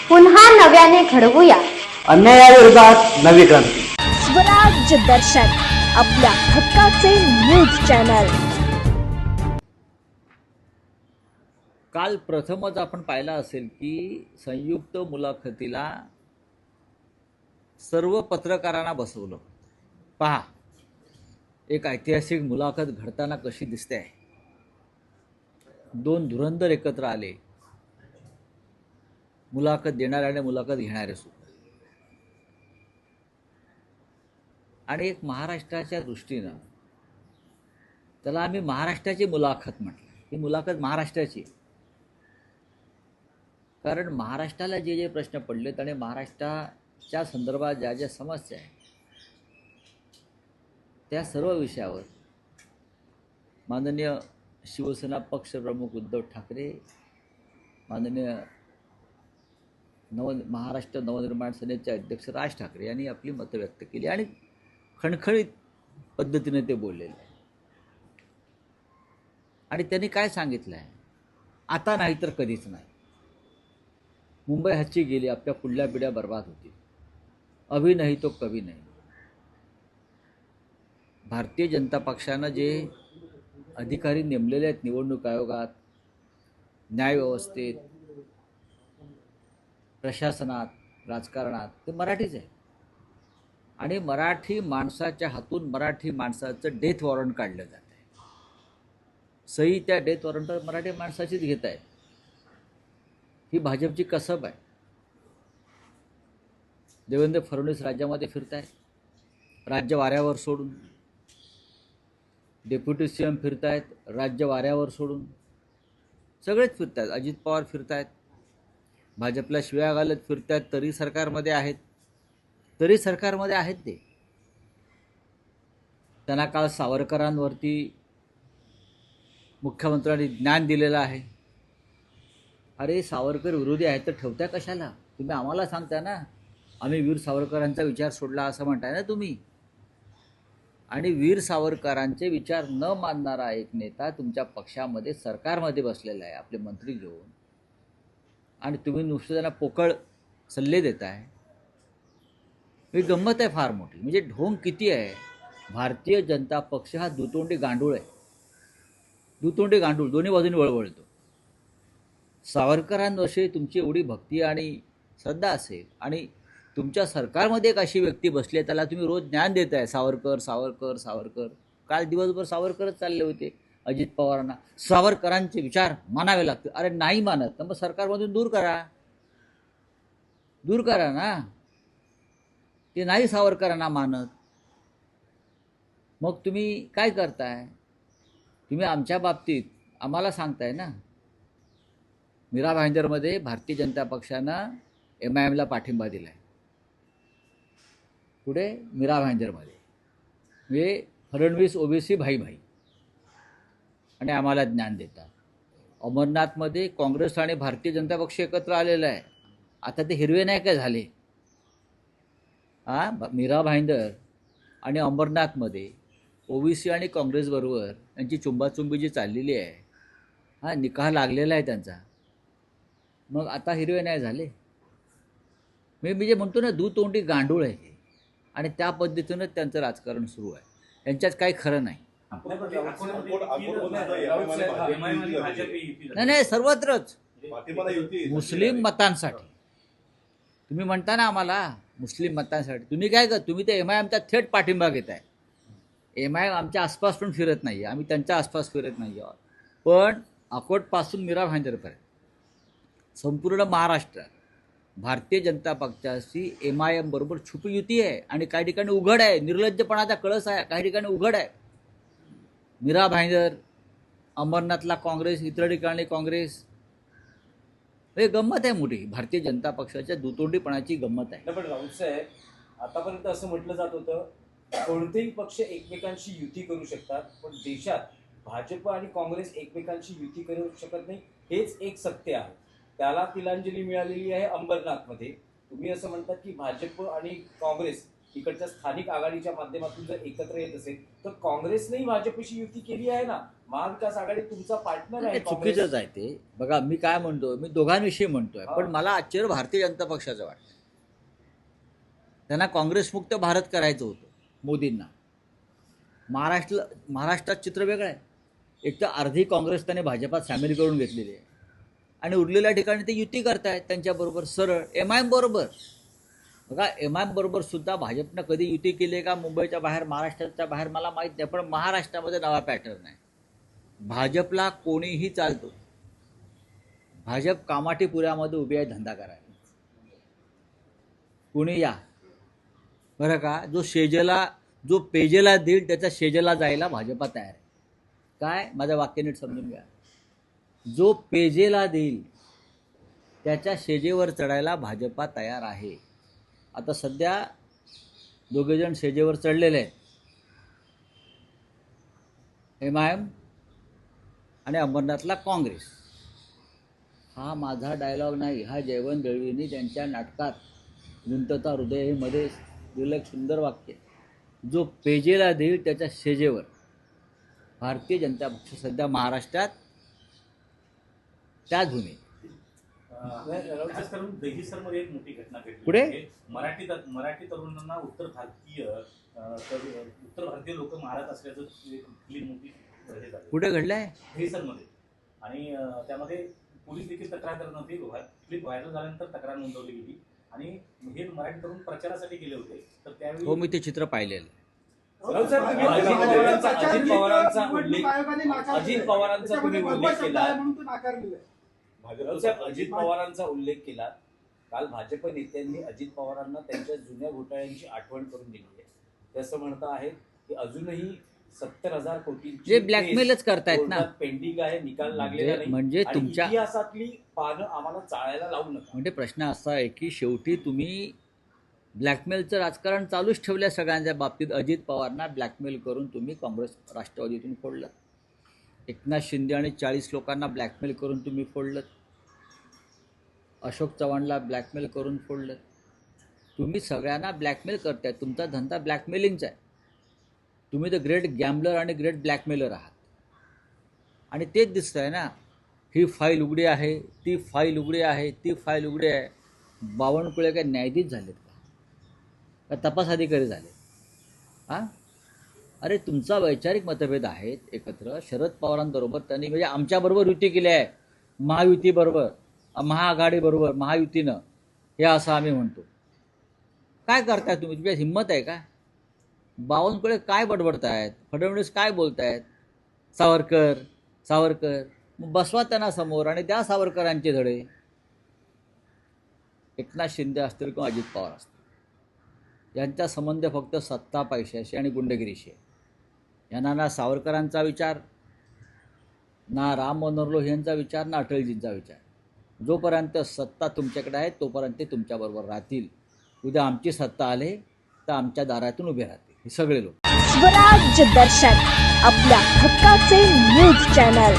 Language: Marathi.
पुन्हा नव्याने घडवूया अन्यायाविरोधात नवी क्रांती. स्वराज्य दर्शन आपल्या हक्काचे न्यूज चॅनल. काल प्रथमच आपण पाहिलं असेल की संयुक्त मुलाखतीला सर्व पत्रकारांना बसवलं. पहा, एक ऐतिहासिक मुलाखत घडताना कशी दिसते आहे. दोन धुरंधर एकत्र आले, मुलाखत देणारे आणि मुलाखत घेणारे सुद्धा. आणि एक महाराष्ट्राच्या दृष्टीनं त्याला आम्ही महाराष्ट्राची मुलाखत म्हटलं. ही मुलाखत महाराष्ट्राची, कारण महाराष्ट्राला जे जे प्रश्न पडलेत आणि महाराष्ट्राच्या संदर्भात ज्या ज्या समस्या आहेत त्या सर्व विषयावर माननीय शिवसेना पक्षप्रमुख उद्धव ठाकरे, माननीय महाराष्ट्र नवनिर्माण सेनेचे अध्यक्ष राज ठाकरे यांनी आपली मतं व्यक्त केली आणि खणखणीत पद्धतीने ते बोललेले आहे. आणि त्यांनी काय सांगितलं आहे, आता नाही तर कधीच नाही. मुंबई हातची गेली, आपल्या पुढल्या पिढ्या बर्बाद होतील. अभी नाही तो कभी नाही. भारतीय जनता पक्षानं जे अधिकारी नेमलेले आहेत निवडणूक आयोगात, न्यायव्यवस्थेत, प्रशासनात, राजकारणात, ते मराठीच आहे. आणि मराठी माणसाच्या हातून मराठी माणसाचं डेथ वॉरंट काढलं जात आहे. सही त्या डेथ वॉरंटवर मराठी माणसाचीच घेत आहेत. ही भाजपची कसब आहे. देवेंद्र फडणवीस राज्यामध्ये फिरत आहेत, राज्य वाऱ्यावर सोडून. डेप्युटी सी एम फिरत आहेत, राज्य वाऱ्यावर सोडून. सगळेच फिरत आहेत. अजित पवार फिरत आहेत, भाजपला शिव्या घालत फिरत आहेत, तरी सरकारमध्ये आहेत. ते. त्यांना काल सावरकरांवरती मुख्यमंत्र्यांनी ज्ञान दिलेलं आहे. अरे, सावरकर विरोधी आहेत तर ठेवताय कशाला? तुम्ही आम्हाला सांगता ना, आम्ही वीर सावरकरांचा विचार सोडला असं म्हणताय ना तुम्ही. आणि वीर सावरकरांचे विचार न मानणारा एक नेता तुमच्या पक्षामध्ये सरकारमध्ये बसलेला आहे आपले मंत्री घेऊन, आणि तुम्ही नुसतं त्यांना पोकळ सल्ले देताय. ही गंमत आहे फार मोठी. म्हणजे ढोंग किती आहे. भारतीय जनता पक्ष हा दुतोंडी गांडूळ आहे. दुतोंडी गांडूळ, दोन्ही बाजूने वळवळतो. सावरकरांविषयी तुमची एवढी भक्ती आणि श्रद्धा असेल आणि तुमच्या सरकारमध्ये एक अशी व्यक्ती बसली आहे, त्याला तुम्ही रोज ज्ञान देताय, सावरकर सावरकर सावरकर. काल दिवसभर सावरकरच चालले होते. अजित पवारांना सावरकरांचे विचार मानावे लागते. अरे नाही मानत तर मग सरकारमधून दूर करा ना. ते नाही सावरकरांना मानत, मग तुम्ही काय करताय? तुम्ही आमच्या बाबतीत आम्हाला सांगताय ना. मीरा भाईंदरमध्ये भारतीय जनता पक्षानं MIMला पाठिंबा दिला आहे. पुढे मीरा भाईंदरमध्ये म्हणजे फडणवीस ओबीसी भाई आणि आम्हाला ज्ञान देतात. अमरनाथमध्ये काँग्रेस आणि भारतीय जनता पक्ष एकत्र आलेला आहे. आता ते हिरवे नाही काय झाले? मीरा भाईंदर आणि अमरनाथमध्ये ओबीसी आणि काँग्रेसबरोबर त्यांची चुंबाचुंबी जी चाललेली आहे, निकाह लागलेला आहे त्यांचा. मग आता हिरवे नाही झाले? मी जे म्हणतो ना, दुतोंडी गांडूळ आहे हे. आणि त्या पद्धतीनं त्यांचं राजकारण सुरू आहे. यांच्यात काही खरं नाही. नाही, सर्वत्रच मुस्लिम मतांसाठी. तुम्ही म्हणता ना आम्हाला मुस्लिम मतांसाठी, तुम्ही काय कर, तुम्ही ते MIMचा थेट पाठिंबा घेताय. MIM आमच्या आसपास पण फिरत नाही, आम्ही त्यांच्या आसपास फिरत नाही आहोत. पण अकोटपासून मीरा भाईंदरपर्यंत संपूर्ण महाराष्ट्रात भारतीय जनता पक्षाची MIM बरोबर छुपी युती आहे. आणि काही ठिकाणी उघड आहे. निर्लज्जपणाचा कळस आहे. काही ठिकाणी उघड आहे. मीरा भाईंदर, अमरनाथला काँग्रेस, इतर ठिकाणी काँग्रेस. हे गंमत आहे मोठी. भारतीय जनता पक्षाच्या दुतोंडीपणाची गंमत आहे. पण राऊत साहेब, आतापर्यंत असं म्हटलं जात होतं कोणतेही पक्ष एकमेकांशी युती करू शकतात, पण देशात भाजप आणि काँग्रेस एकमेकांशी युती करू शकत नाही, हेच एक सत्य आहे. त्याला तिलांजली मिळालेली आहे अंबरनाथमध्ये. तुम्ही असं म्हणतात की भाजप आणि काँग्रेस इकडच्या स्थानिक आघाडीच्या माध्यमातून जर एकत्र येत असेल तर काँग्रेसनेही भाजपशी युती केली आहे ना. महाविकास आघाडी तुमचा पार्टनर आहे. चुकीचंच आहे ते. बघा मी काय म्हणतोय, मी दोघांविषयी म्हणतोय, पण मला आश्चर्य भारतीय जनता पक्षाचं वाटतं. त्यांना काँग्रेसमुक्त भारत करायचं होतं मोदींना. महाराष्ट्रात चित्र वेगळं आहे. एक तर अर्धी काँग्रेस त्याने भाजपात सामील करून घेतलेली आहे आणि उरलेल्या ठिकाणी ते युती करतायत त्यांच्याबरोबर सरळ MIM बरोबर. बघा MIM बरोबर सुद्धा भाजपनं कधी युती केली आहे का मुंबईच्या बाहेर, महाराष्ट्राच्या बाहेर मला माहीत नाही, पण महाराष्ट्रामध्ये नवा पॅटर्न आहे. भाजपला कोणीही चालतो. भाजप कामाठीपुऱ्यामध्ये उभी आहे धंदा करायला. कोणी या बरं का, जो पेजेला देईल त्याच्या शेजेला जायला भाजपा तयार आहे. काय, माझं वाक्य नीट समजून घ्या. जो पेजेला देईल त्याच्या शेजेवर चढायला भाजपा तयार आहे. आता सध्या दोघेजण शेजेवर चढलेले आहेत, MIM आणि अंबरनाथला काँग्रेस. हा माझा डायलॉग नाही, हा जयवंत दळवींनी त्यांच्या नाटकात गुंतता हृदय हे मध्ये दिलं एक सुंदर वाक्य. जो पेजेला देईल त्याच्या शेजेवर. भारतीय जनता पक्ष सध्या महाराष्ट्रात त्याच भूमी. खास करून दहिसरमध्ये एक मोठी घटना घडली. पुढे? मराठी तरुणांना उत्तर भारतीय लोक मारत असल्याचं एक मोठी हे झाली कुठे घडलंय? दहिसरमध्ये. आणि त्यामध्ये पोलीस देखील तक्रार करत नव्हती. क्लिप व्हायरल झाल्यानंतर तक्रार नोंदवली गेली आणि हे मराठी तरुण प्रचारासाठी गेले होते. तर त्यावेळी हो, मी ते चित्र पाहिलेलं. अजित पवारांचा तुम्ही उल्लेख केला. अजित पवारांचा उल्लेख केला. काल भाजप नेत्यांनी अजित पवारांना त्यांच्या जुन्या घोटाळ्यांची आठवण करून दिली आहे. ते असं म्हणत आहेत की अजूनही 70,000 कोटी जे ब्लॅकमेलच करतायत ना, पेंडिंग आहे, निकाल लागलेला नाही. म्हणजे तुमच्या इतिहासातली पानं आम्हाला चाळायला लावू नका. म्हणजे प्रश्न असा आहे की शेवटी तुम्ही ब्लॅकमेलचं राजकारण चालूच ठेवलं सगळ्यांच्या बाबतीत. अजित पवारना ब्लॅकमेल करून तुम्ही काँग्रेस राष्ट्रवादीतून फोडलं. एकनाथ शिंदे आणि 40 लोकांना ब्लॅकमेल करून तुम्ही फोडलं. अशोक चव्हाणला ब्लॅकमेल करून फोडलं. तुम्ही सगळ्यांना ब्लॅकमेल करताय. तुमचा धंदा ब्लॅकमेलिंगचा आहे. तुम्ही तर ग्रेट गॅम्बलर आणि ग्रेट ब्लॅकमेलर आहात. आणि तेच दिसतं आहे ना, ही फाईल उघडी आहे, ती फाईल उघडी आहे, ती फाईल उघडी आहे. बावनकुळे काय न्यायाधीश झालेत का तपास अधिकारी झाले? हां, अरे तुमचा वैचारिक मतभेद आहेत एकत्र. शरद पवारांबरोबर त्यांनी म्हणजे आमच्याबरोबर युती केली आहे, महायुतीबरोबर, महाआघाडीबरोबर, महायुतीनं, हे असं आम्ही म्हणतो. काय करताय तुम्ही? तुमची हिंमत आहे का? बावनकुळे काय बडबडतायत? फडणवीस काय बोलतायत? सावरकर मग बसवा त्यांना समोर आणि द्या सावरकरांचे धडे. एकनाथ शिंदे असतील किंवा अजित पवार असतील, यांचा संबंध फक्त सत्ता, पैशाशी आणि गुंडगिरीशी आहे. यांना ना सावरकरांचा विचार, ना राम मनोहर लोहिया यांचा विचार, ना अटलजींचा विचार. जोपर्यंत सत्ता तुमच्याकडे आहे तोपर्यंत ते तुमच्याबरोबर राहतील. उद्या आमची सत्ता आले तर आमच्या दारातून उभे राहतील हे सगळे लोक. स्वराज्य दर्शन आपल्या हक्काचे न्यूज चॅनल.